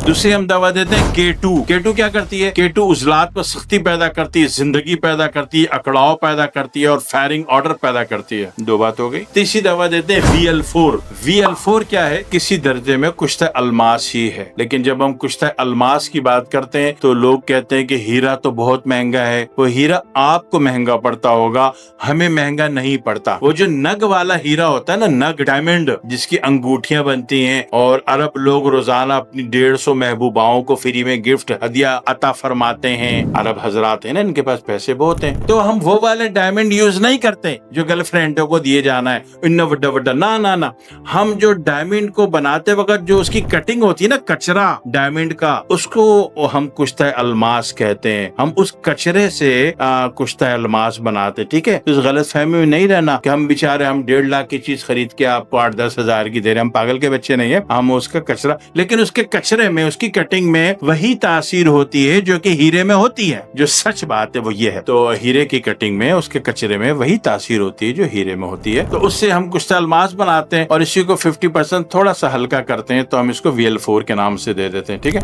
दूसरी हम दवा देते हैं K2। K2 क्या करती है? K2 उजलात पर सख्ती पैदा करती है, जिंदगी पैदा करती है, अकड़ाव पैदा करती है और फायरिंग ऑर्डर पैदा करती है। दो बात हो गई। तीसरी दवा देते हैं VL4। VL4 क्या है? किसी दर्जे में कुश्ता अलमास ही है, लेकिन जब हम कुश्ता अलमास की बात करते हैं तो लोग कहते हैं कि हीरा तो बहुत महंगा है। वो हीरा आपको महंगा पड़ता होगा, हमें महंगा नहीं पड़ता। वो जो नग वाला हीरा होता है ना, नग डायमंड, जिसकी अंगूठियां बनती हैं और अरब लोग रोजाना अपनी 150 महबूबाओं को फ्री में गिफ्ट हदिया अता फरमाते हैं। अरब हजरात है ना, इनके पास पैसे बहुत हैं, तो हम वो वाले डायमंड यूज नहीं करते जो गर्लफ्रेंडों को दिए जाना है, इन्ना वड्डा वड्डा, ना ना ना। हम जो डायमंड को बनाते वक्त जो उसकी कटिंग होती है ना, कचरा डायमंड का, उसको हम कुश्ता अलमास कहते हैं। हम उस कचरे से कुश्ता अलमास बनाते। ठीक है, उस गलत फहमी में नहीं रहना कि हम बेचारे हम 1.5 लाख की चीज खरीद के आपको 8-10 हजार की दे रहे हैं। हम पागल के बच्चे नहीं है, हम उसका कचरा, लेकिन उसके कचरे में, उसकी कटिंग में वही तासीर होती है जो कि हीरे में होती है। जो सच बात है वो ये है। तो हीरे की कटिंग में, उसके कचरे में वही तासीर होती है जो हीरे में होती है। तो उससे हम कुश्ता अलमास बनाते हैं और इसी को 50% थोड़ा सा हल्का करते हैं, तो हम इसको VL4 के नाम से दे देते हैं। ठीक है।